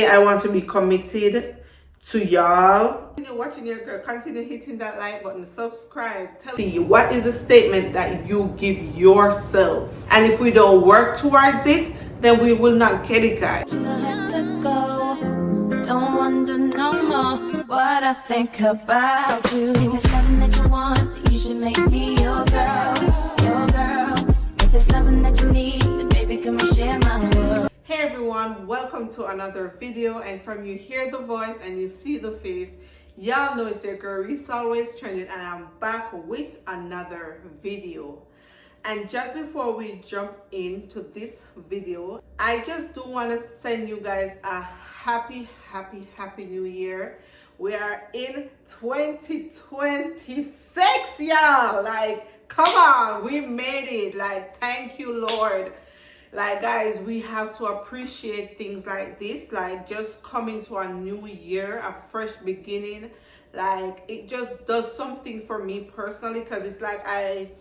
I want to be committed to y'all. Continue watching your girl, continue hitting that like button, subscribe. Tell me what is a statement that you give yourself, and if we don't work towards it, then we will not get it, guys. Don't wonder no more what I think about you. If it's something that you want, you should make me your girl, your girl. If it's something that you need, then baby, come and share my world. Hey everyone, welcome to another video, and from you hear the voice and you see the face, y'all know it's your girl Reese Always Trending, and I'm back with another video. And just before we jump into this video, I just do want to send you guys a happy new year. We are in 2026, y'all. Like, come on, we made it. Like, thank you, Lord. Like, guys, we have to appreciate things like this, like just coming to a new year, a fresh beginning. Like, it just does something for me personally, because it's like I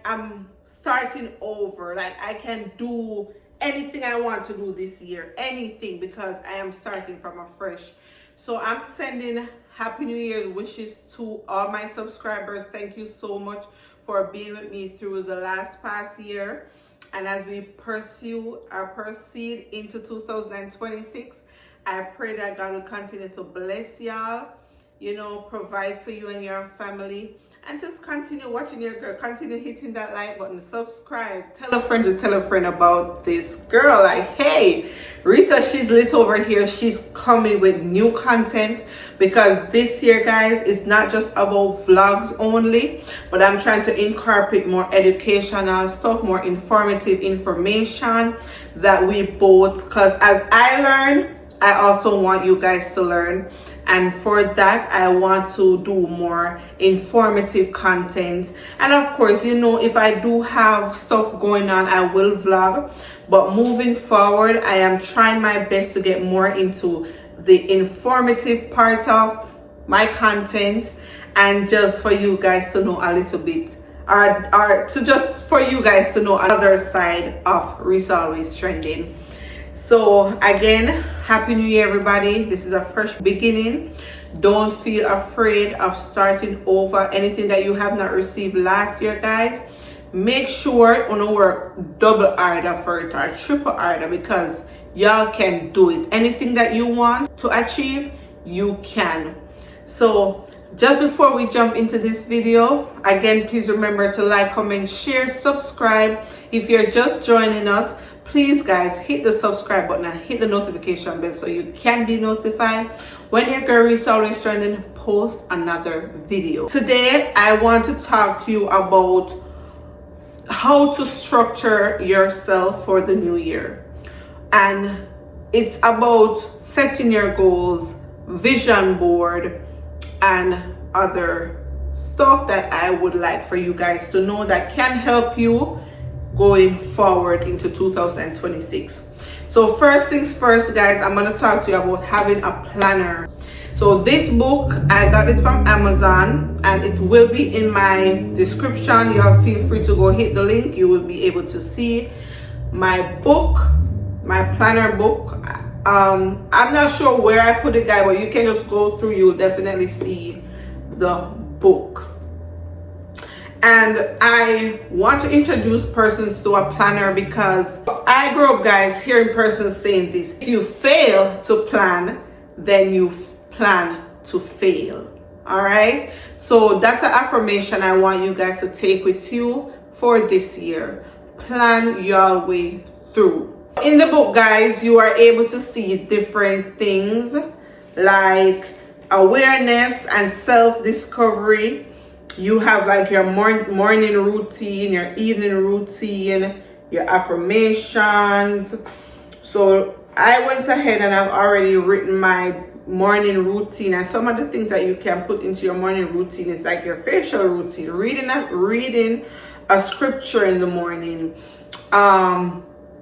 am starting over. Like, I can do anything I want to do this year, anything, because I am starting from afresh. So I'm sending happy new year wishes to all my subscribers. Thank you so much for being with me through the past year. And as we proceed into 2026, I pray that God will continue to bless y'all, you know, provide for you and your family, and just continue watching your girl, continue hitting that like button, subscribe, tell a friend to tell a friend about this girl. Like, hey, Risa, she's lit over here. She's coming with new content, because this year, guys, is not just about vlogs only, but I'm trying to incorporate more educational stuff, more informative information that we both, because as I learn, I also want you guys to learn. And for that, I want to do more informative content. And of course, you know, if I do have stuff going on, I will vlog. But moving forward, I am trying my best to get more into the informative part of my content, and just for you guys to know a little bit, or to just for you guys to know another side of Reese Always Trending. So again, happy new year, everybody. This is a fresh beginning. Don't feel afraid of starting over. Anything that you have not received last year, guys, make sure you work double harder for it, or triple harder, because y'all can do it. Anything that you want to achieve, you can. So just before we jump into this video, again, please remember to like, comment, share, subscribe. If you're just joining us, please, guys, hit the subscribe button and hit the notification bell so you can be notified when your girl is Always Trending post another video. Today, I want to talk to you about how to structure yourself for the new year. And it's about setting your goals, vision board, and other stuff that I would like for you guys to know that can help you going forward into 2026. So first things first, guys, I'm going to talk to you about having a planner. So this book, I got it from Amazon, and it will be in my description. Y'all feel free to go hit the link. You will be able to see my book, my planner book. I'm not sure where I put it, guys, but you can just go through. You'll definitely see the book. And I want to introduce persons to a planner, because I grew up, guys, hearing persons saying this: if you fail to plan, then you plan to fail. All right, so that's an affirmation I want you guys to take with you for this year. Plan your way through. In the book, guys, you are able to see different things like awareness and self-discovery. You have like your morning routine, your evening routine, your affirmations. So I went ahead and I've already written my morning routine, and some of the things that you can put into your morning routine is like your facial routine, reading a scripture in the morning,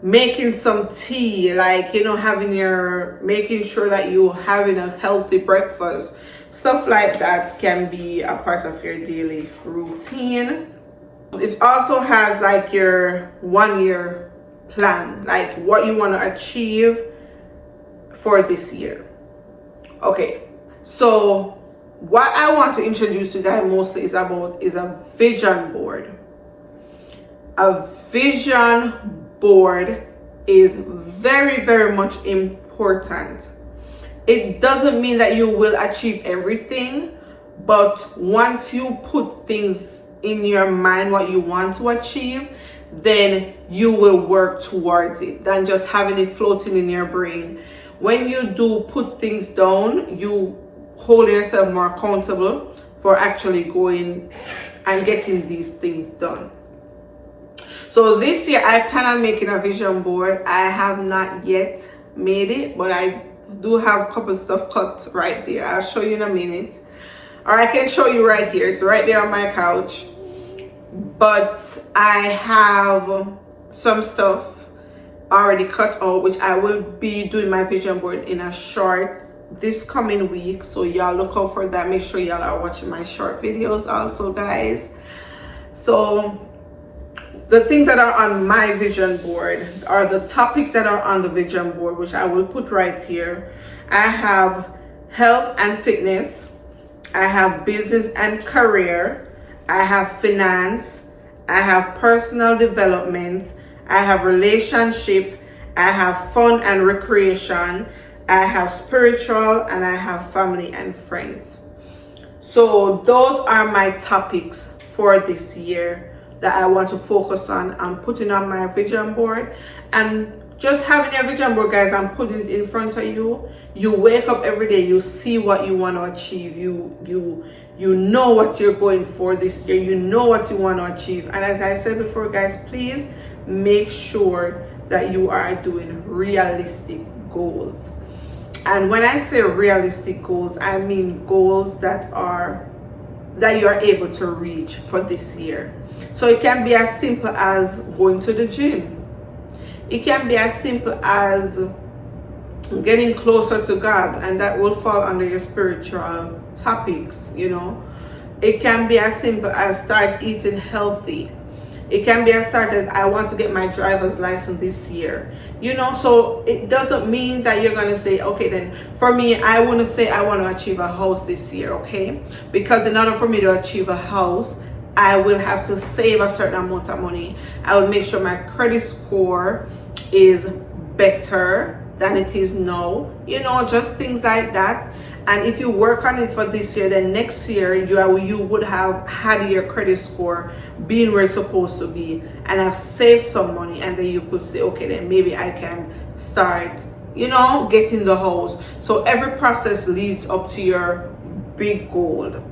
making some tea, like, you know, making sure that you're having a healthy breakfast. Stuff like that can be a part of your daily routine. It also has like your 1 year plan, like what you want to achieve for this year. Okay, so what I want to introduce you guys mostly is a vision board. A vision board is very, very much important. It doesn't mean that you will achieve everything, but once you put things in your mind what you want to achieve, then you will work towards it than just having it floating in your brain. When you do put things down, you hold yourself more accountable for actually going and getting these things done. So this year I plan on making a vision board. I have not yet made it, but I do have a couple stuff cut right there. I'll show you in a minute, or I can show you right here. It's right there on my couch. But I have some stuff already cut out, which I will be doing my vision board in a short this coming week, so y'all look out for that. Make sure y'all are watching my short videos also, guys. So the things that are on my vision board are the topics that are on the vision board, which I will put right here. I have health and fitness, I have business and career, I have finance, I have personal development, I have relationship, I have fun and recreation, I have spiritual, and I have family and friends. So those are my topics for this year that I want to focus on. I'm putting on my vision board, and just having your vision board, guys, I'm putting it in front of you. You wake up every day, you see what you want to achieve. You know what you're going for this year. You know what you want to achieve. And as I said before, guys, please make sure that you are doing realistic goals. And when I say realistic goals, I mean goals that you are able to reach for this year. So it can be as simple as going to the gym. It can be as simple as getting closer to God, and that will fall under your spiritual topics, you know. It can be as simple as start eating healthy. It can be as start as I want to get my driver's license this year, you know. So it doesn't mean that you're going to say, okay, then for me, I want to say I want to achieve a house this year, okay? Because in order for me to achieve a house, I will have to save a certain amount of money. I will make sure my credit score is better than it is now, you know, just things like that. And if you work on it for this year, then next year you would have had your credit score being where it's supposed to be and have saved some money, and then you could say, okay, then maybe I can start, you know, getting the house. So every process leads up to your big goal,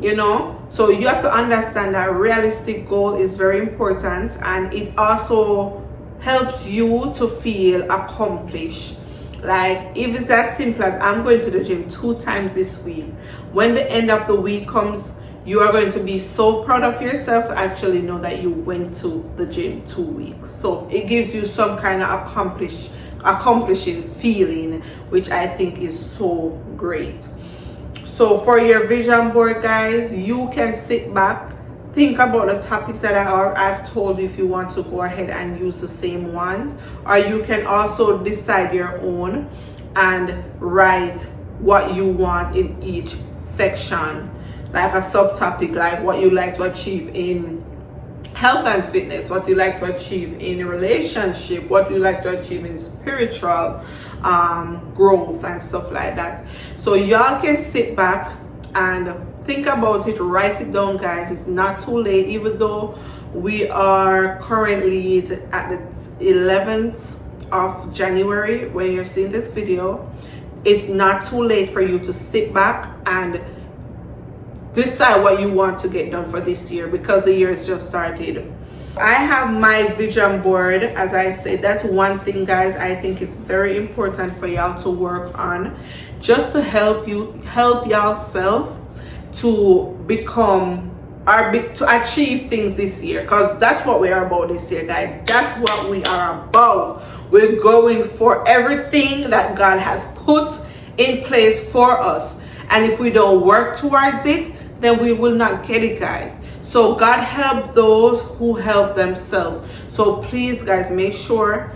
you know. So you have to understand that a realistic goal is very important, and it also helps you to feel accomplished. Like if it's as simple as I'm going to the gym 2 times this week, when the end of the week comes, you are going to be so proud of yourself to actually know that you went to the gym 2 weeks. So it gives you some kind of accomplishing feeling, which I think is so great. So for your vision board, guys, you can sit back, think about the topics that I've told you if you want to go ahead and use the same ones, or you can also decide your own and write what you want in each section, like a subtopic, like what you like to achieve in health and fitness, what you like to achieve in a relationship, what you like to achieve in spiritual growth and stuff like that. So y'all can sit back and think about it, write it down, guys. It's not too late, even though we are currently at the 11th of January when you're seeing this video. It's not too late for you to sit back and decide what you want to get done for this year, because the year has just started. I have my vision board, as I said. That's one thing, guys, I think it's very important for y'all to work on, just to help yourself to become to achieve things this year, because that's what we are about this year, guys. That's what we are about. We're going for everything that God has put in place for us, and if we don't work towards it, then we will not get it, guys. So God help those who help themselves. So please, guys, make sure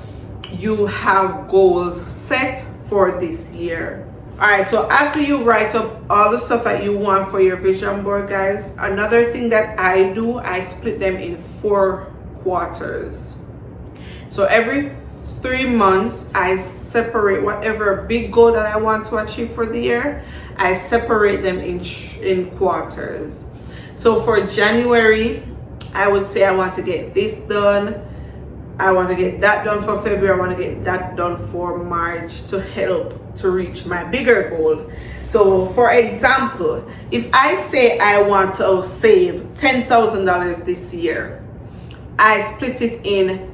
you have goals set for this year. All right, so after you write up all the stuff that you want for your vision board, guys, another thing that I do, I split them in 4 quarters. So every 3 months, I separate whatever big goal that I want to achieve for the year. I separate them in quarters. So for January, I would say I want to get this done. I want to get that done for February. I want to get that done for March to help to reach my bigger goal. So for example, if I say I want to save $10,000 this year, I split it in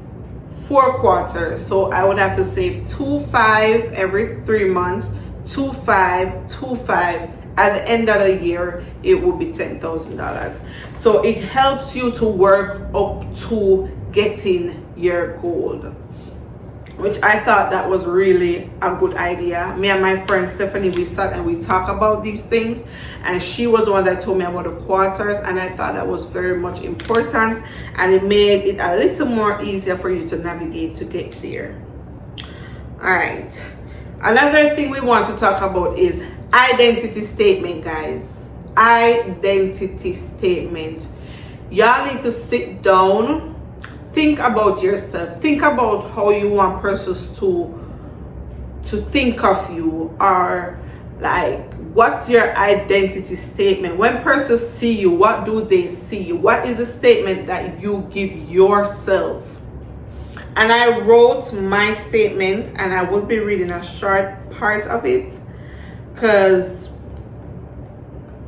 4 quarters. So I would have to save 2,500 every 3 months, 2,500, 2,500. At the end of the year, it will be $10,000. So it helps you to work up to getting your goal, which I thought that was really a good idea. Me and my friend Stephanie, we sat and we talked about these things, and she was the one that told me about the quarters, and I thought that was very much important, and it made it a little more easier for you to navigate to get there. All right, another thing we want to talk about is identity statement, guys. Identity statement. Y'all need to sit down, think about yourself, think about how you want persons to think of you, or like, what's your identity statement? When persons see you, what do they see? What is a statement that you give yourself? And I wrote my statement, and I will be reading a short part of it, because,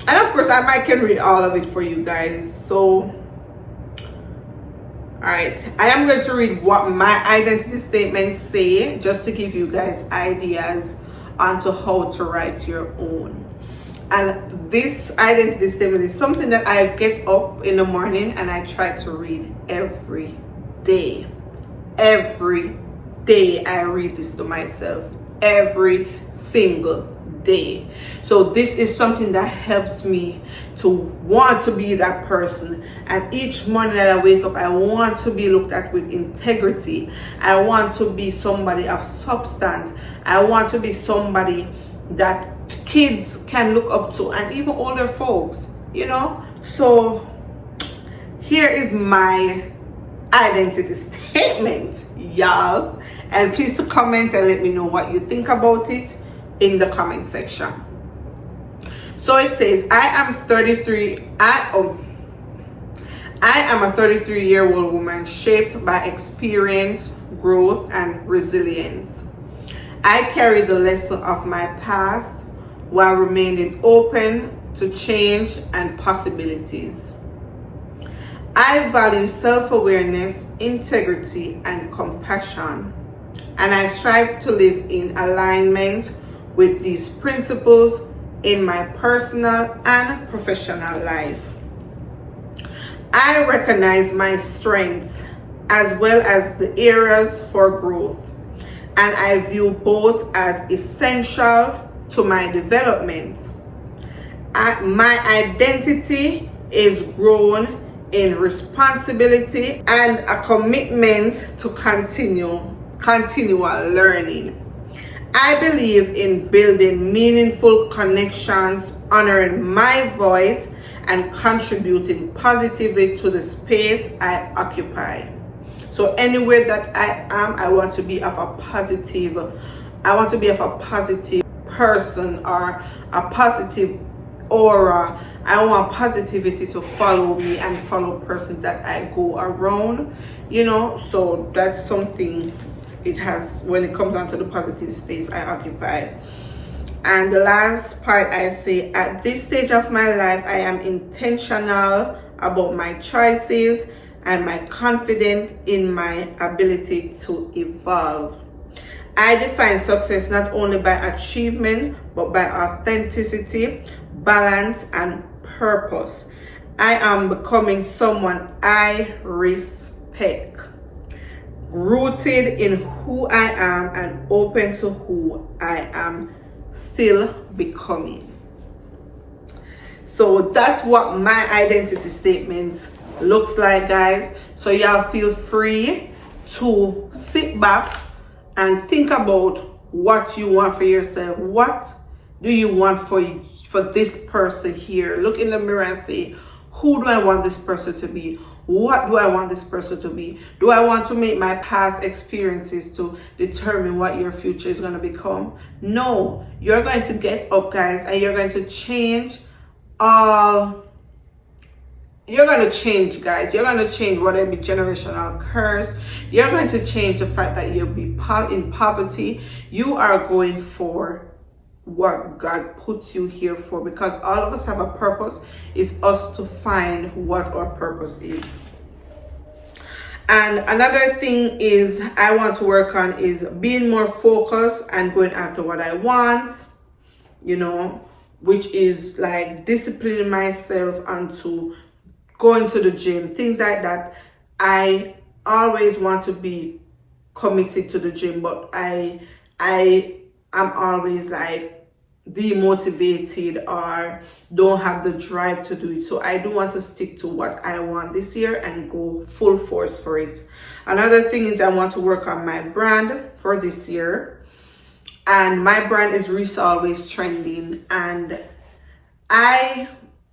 and of course I can read all of it for you guys. So all right, I am going to read what my identity statements say, just to give you guys ideas onto how to write your own. And this identity statement is something that I get up in the morning and I try to read every day. Every day I read this to myself, every single day. So this is something that helps me to want to be that person, and each morning that I wake up, I want to be looked at with integrity. I want to be somebody of substance. I want to be somebody that kids can look up to, and even older folks, you know. So here is my identity statement, y'all, and please comment and let me know what you think about it in the comment section. So it says, I am a 33-year-old woman shaped by experience, growth, and resilience. I carry the lesson of my past while remaining open to change and possibilities. I value self-awareness, integrity, and compassion, and I strive to live in alignment with these principles in my personal and professional life. I recognize my strengths as well as the areas for growth, and I view both as essential to my development. My identity is grown in responsibility and a commitment to continual learning. I believe in building meaningful connections, honoring my voice, and contributing positively to the space I occupy. So anywhere that I am, I want to be of a positive person, or a positive aura. I want positivity to follow me and follow persons that I go around, you know. So that's something it has when it comes down to the positive space I occupy. And the last part, I say, at this stage of my life, I am intentional about my choices and my confident in my ability to evolve. I define success not only by achievement, but by authenticity, balance, and purpose. I am becoming someone I respect, rooted in who I am and open to who I am still becoming. So that's what my identity statement looks like, guys. So y'all feel free to sit back and think about what you want for yourself. What do you want for this person here? Look in the mirror and say, who do I want this person to be? What do I want this person to be? Do I want to make my past experiences to determine what your future is going to become? No, you're going to get up, guys, and you're going to change you're going to change, guys. You're going to change whatever generational curse. You're going to change the fact that you'll be in poverty. You are going for what God puts you here for, because all of us have a purpose. It's us to find what our purpose is. And another thing is I want to work on is being more focused and going after what I want, you know, which is like disciplining myself onto going to the gym, things like that. I always want to be committed to the gym, but I am always like demotivated or don't have the drive to do it. So I do want to stick to what I want this year and go full force for it. Another thing is I want to work on my brand for this year, and my brand is Risa Always Trending. And I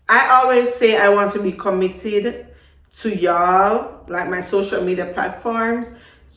always say I want to be committed to y'all, like my social media platforms,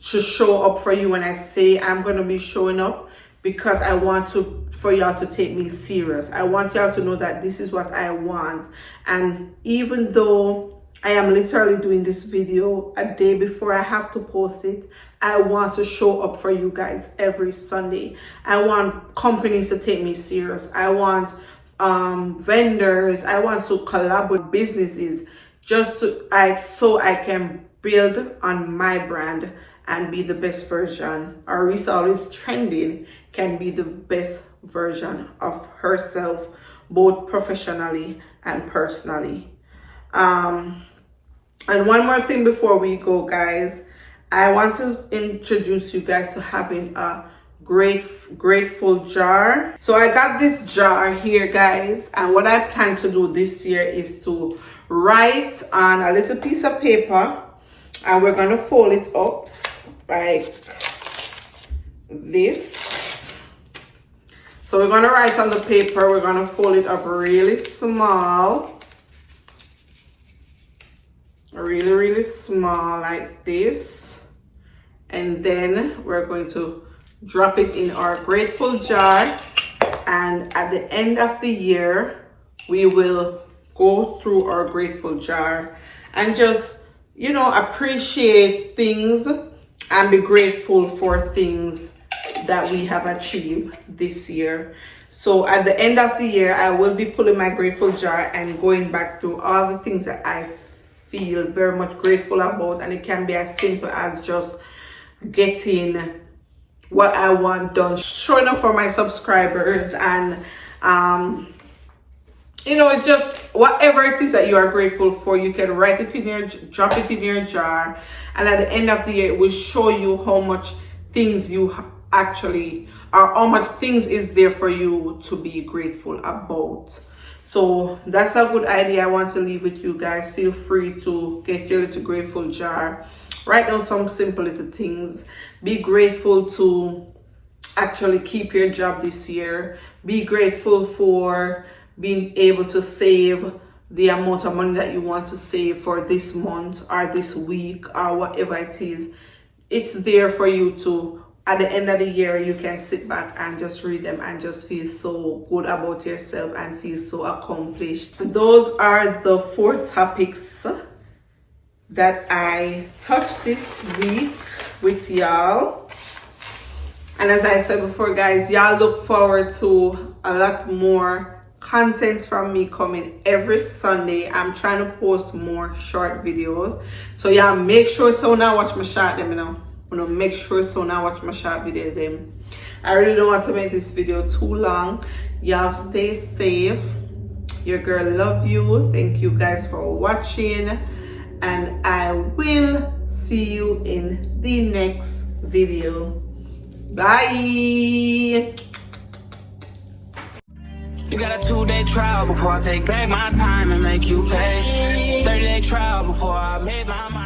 to show up for you when I say I'm going to be showing up, because I want for y'all to take me serious. I want y'all to know that this is what I want. And even though I am literally doing this video a day before I have to post it, I want to show up for you guys every Sunday. I want companies to take me serious. I want vendors. I want to collab with businesses just so I can build on my brand and be the best version. Risa Always Trending can be the best version of herself, both professionally and personally. And one more thing before we go, guys, I want to introduce you guys to having a grateful jar. So I got this jar here, guys, and what I plan to do this year is to write on a little piece of paper, and we're going to fold it up like this. So we're going to write on the paper, we're going to fold it up really small, really small like this, and then we're going to drop it in our grateful jar. And at the end of the year, we will go through our grateful jar and just, you know, appreciate things and be grateful for things that we have achieved this year. So at the end of the year, I will be pulling my grateful jar and going back through all the things that I feel very much grateful about. And it can be as simple as just getting what I want done, showing up for my subscribers, and you know, it's just whatever it is that you are grateful for. You can write it in your, drop it in your jar, and at the end of the year, it will show you how much things you actually, or how much things is there for you to be grateful about. So that's a good idea I want to leave with you guys. Feel free to get your little grateful jar. Write down some simple little things. Be grateful to actually keep your job this year. Be grateful for being able to save the amount of money that you want to save for this month or this week or whatever it is. It's there for you to, at the end of the year, you can sit back and just read them and just feel so good about yourself and feel so accomplished. Those are the 4 topics that I touched this week with y'all. And as I said before, guys, y'all look forward to a lot more content from me coming every Sunday. I'm trying to post more short videos, so y'all make sure so now watch my short them, you know. Make sure so now watch my short video them. I really don't want to make this video too long. Y'all stay safe. Your girl love you. Thank you guys for watching, and I will see you in the next video. Bye. You got a 2-day trial before I take back my time and make you pay. 30-day trial before I made my mind.